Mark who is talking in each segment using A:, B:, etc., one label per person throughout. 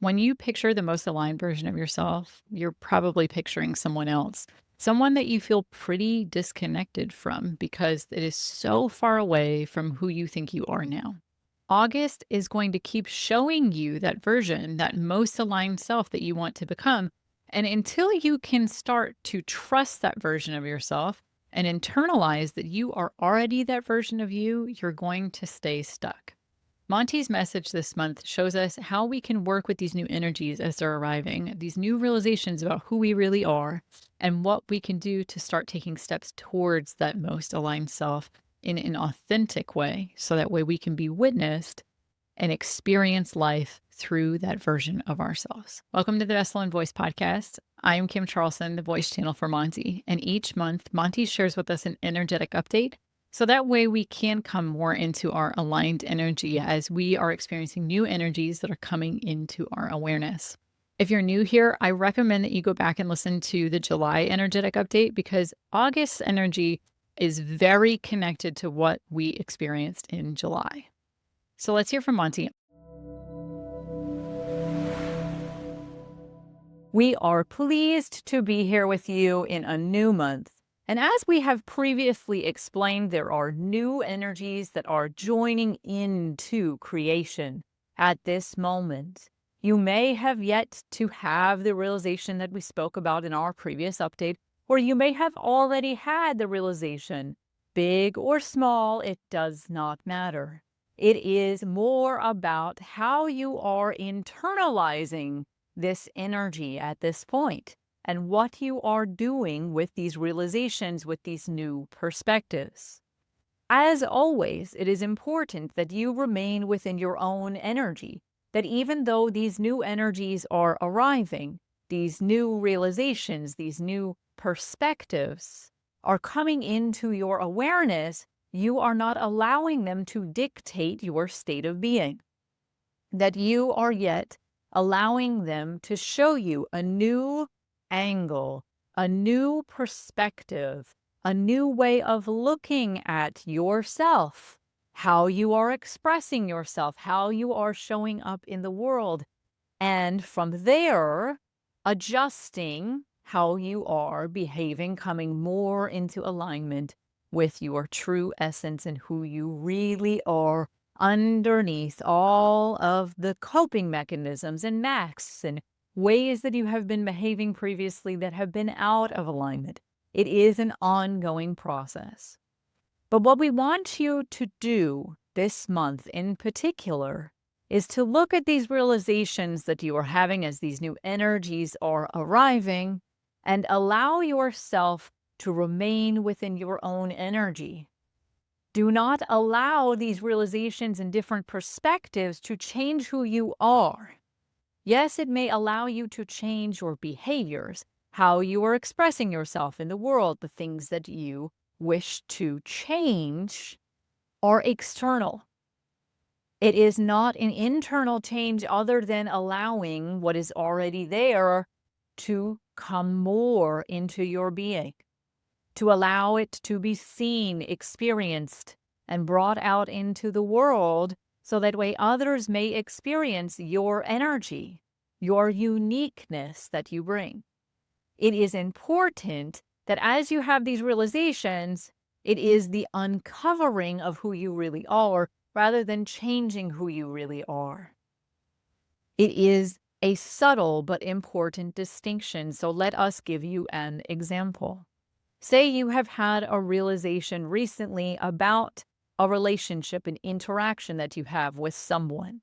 A: When you picture the most aligned version of yourself, you're probably picturing someone else, someone that you feel pretty disconnected from because it is so far away from who you think you are now. August is going to keep showing you that version, that most aligned self that you want to become. And until you can start to trust that version of yourself and internalize that you are already that version of you, you're going to stay stuck. Monty's message this month shows us how we can work with these new energies as they're arriving, these new realizations about who we really are, and what we can do to start taking steps towards that most aligned self in an authentic way. So that way we can be witnessed and experience life through that version of ourselves. Welcome to the Vessel and Voice podcast. I am Kim Charlson, the voice channel for Monty. And each month, Monty shares with us an energetic update so that way we can come more into our aligned energy as we are experiencing new energies that are coming into our awareness. If you're new here, I recommend that you go back and listen to the July energetic update because August's energy is very connected to what we experienced in July. So let's hear from Monty. We are pleased to be here with you in a new month. And as we have previously explained, there are new energies that are joining into creation at this moment. You may have yet to have the realization that we spoke about in our previous update, or you may have already had the realization. Big or small, it does not matter. It is more about how you are internalizing this energy at this point and what you are doing with these realizations, with these new perspectives. As always, it is important that you remain within your own energy, that even though these new energies are arriving, these new realizations, these new perspectives are coming into your awareness, you are not allowing them to dictate your state of being. That you are yet allowing them to show you a new angle, a new perspective, a new way of looking at yourself, how you are expressing yourself, how you are showing up in the world. And from there, adjusting how you are behaving, coming more into alignment with your true essence and who you really are underneath all of the coping mechanisms and masks and ways that you have been behaving previously that have been out of alignment. It is an ongoing process. But what we want you to do this month in particular is to look at these realizations that you are having as these new energies are arriving and allow yourself to remain within your own energy. Do not allow these realizations and different perspectives to change who you are. Yes, it may allow you to change your behaviors, how you are expressing yourself in the world, the things that you wish to change are external. It is not an internal change other than allowing what is already there to come more into your being, to allow it to be seen, experienced, and brought out into the world so that way others may experience your energy, your uniqueness that you bring. It is important that as you have these realizations, it is the uncovering of who you really are rather than changing who you really are. It is a subtle but important distinction, so let us give you an example. Say you have had a realization recently about a relationship, an interaction that you have with someone.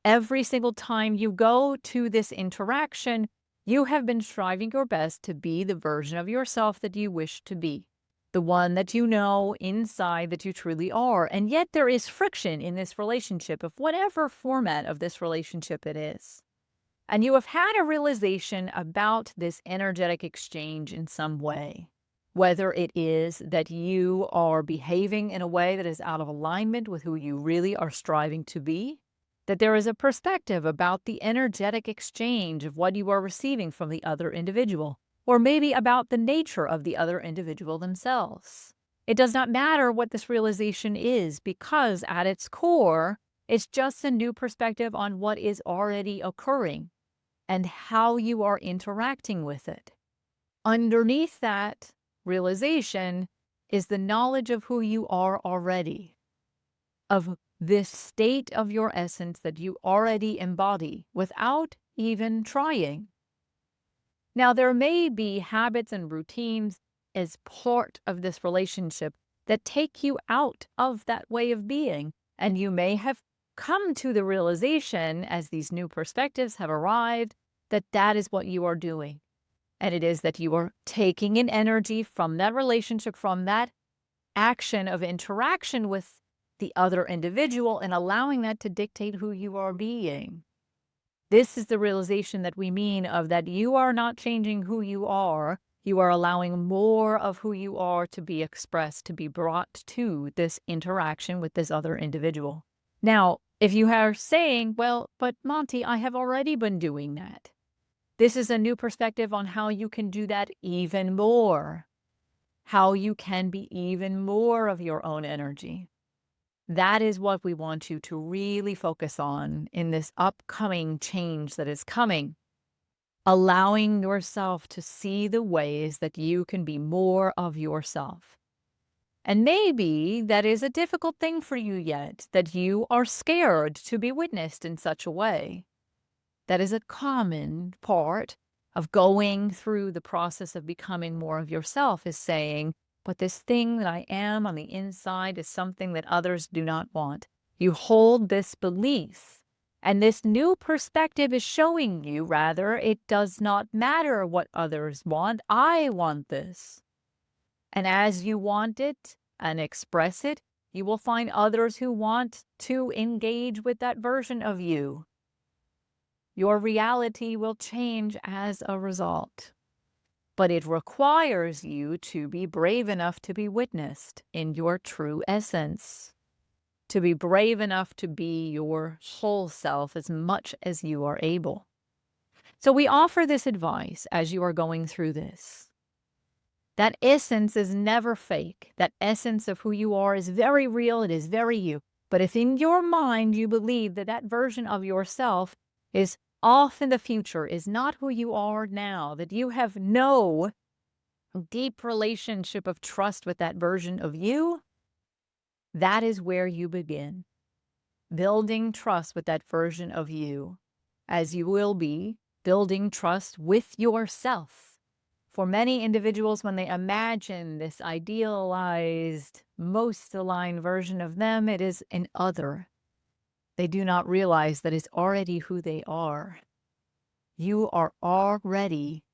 A: Every single time you go to this interaction, you have been striving your best to be the version of yourself that you wish to be, the one that you know inside that you truly are. And yet there is friction in this relationship of whatever format of this relationship it is. And you have had a realization about this energetic exchange in some way. Whether it is that you are behaving in a way that is out of alignment with who you really are striving to be, that there is a perspective about the energetic exchange of what you are receiving from the other individual, or maybe about the nature of the other individual themselves. It does not matter what this realization is because at its core, It's just a new perspective on what is already occurring and how you are interacting with it. Underneath that realization is the knowledge of who you are already, of this state of your essence that you already embody without even trying. Now, there may be habits and routines as part of this relationship that take you out of that way of being, and you may have come to the realization as these new perspectives have arrived that that is what you are doing. And it is that you are taking in energy from that relationship, from that action of interaction with the other individual, and allowing that to dictate who you are being. This is the realization that we mean of that you are not changing who you are. You are allowing more of who you are to be expressed, to be brought to this interaction with this other individual. Now, if you are saying, well, but Monty, I have already been doing that. This is a new perspective on how you can do that even more, how you can be even more of your own energy. That is what we want you to really focus on in this upcoming change that is coming. Allowing yourself to see the ways that you can be more of yourself. And maybe that is a difficult thing for you yet, that you are scared to be witnessed in such a way. That is a common part of going through the process of becoming more of yourself, is saying, but this thing that I am on the inside is something that others do not want. You hold this belief, and this new perspective is showing you, rather, it does not matter what others want. I want this. And as you want it and express it, you will find others who want to engage with that version of you. Your reality will change as a result. But it requires you to be brave enough to be witnessed in your true essence, to be brave enough to be your whole self as much as you are able. So we offer this advice as you are going through this. That essence is never fake. That essence of who you are is very real. It is very you. But if in your mind you believe that that version of yourself is off in the future, is not who you are now, that you have no deep relationship of trust with that version of you, that is where you begin. Building trust with that version of you, as you will be building trust with yourself. For many individuals, when they imagine this idealized, most aligned version of them, it is an other. They do not realize that it's already who they are. You are already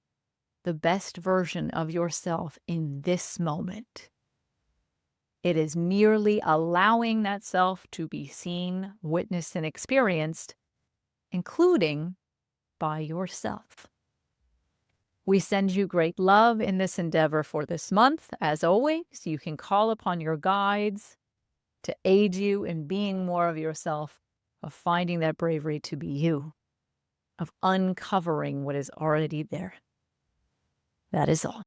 A: the best version of yourself in this moment. It is merely allowing that self to be seen, witnessed, and experienced, including by yourself. We send you great love in this endeavor for this month. As always, you can call upon your guides to aid you in being more of yourself, of finding that bravery to be you, of uncovering what is already there. That is all.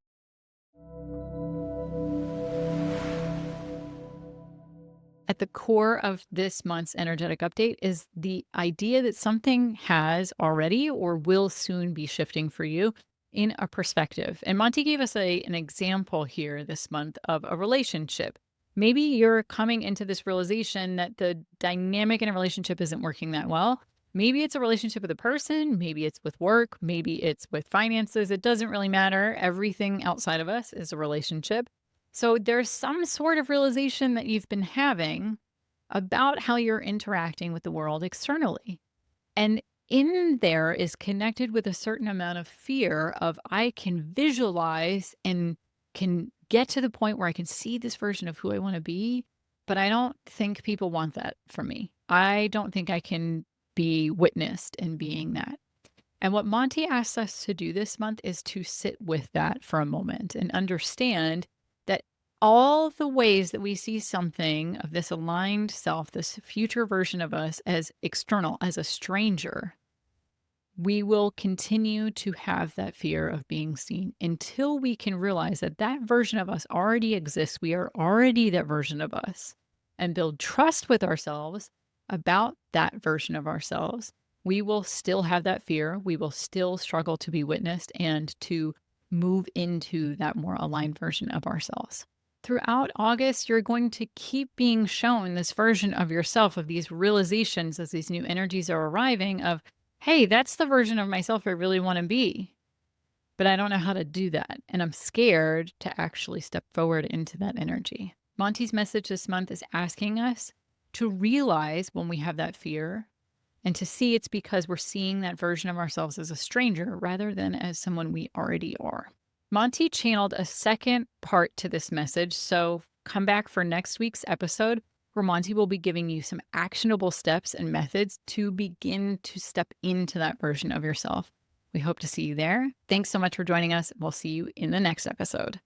A: At the core of this month's energetic update is the idea that something has already or will soon be shifting for you in a perspective. And Monty gave us an example here this month of a relationship. Maybe you're coming into this realization that the dynamic in a relationship isn't working that well. Maybe it's a relationship with a person, maybe it's with work, maybe it's with finances. It doesn't really matter. Everything outside of us is a relationship. So there's some sort of realization that you've been having about how you're interacting with the world externally. And in there is connected with a certain amount of fear of I can visualize and can get to the point where I can see this version of who I want to be, but I don't think people want that from me. I don't think I can be witnessed in being that. And what Monty asks us to do this month is to sit with that for a moment and understand that all the ways that we see something of this aligned self, this future version of us as external, as a stranger, we will continue to have that fear of being seen until we can realize that that version of us already exists. We are already that version of us, and build trust with ourselves about that version of ourselves, we will still have that fear. We will still struggle to be witnessed and to move into that more aligned version of ourselves. Throughout August, you're going to keep being shown this version of yourself, of these realizations as these new energies are arriving of, hey, that's the version of myself I really want to be. But I don't know how to do that. And I'm scared to actually step forward into that energy. Monty's message this month is asking us to realize when we have that fear and to see it's because we're seeing that version of ourselves as a stranger rather than as someone we already are. Monty channeled a second part to this message, so come back for next week's episode where Monty will be giving you some actionable steps and methods to begin to step into that version of yourself. We hope to see you there. Thanks so much for joining us. We'll see you in the next episode.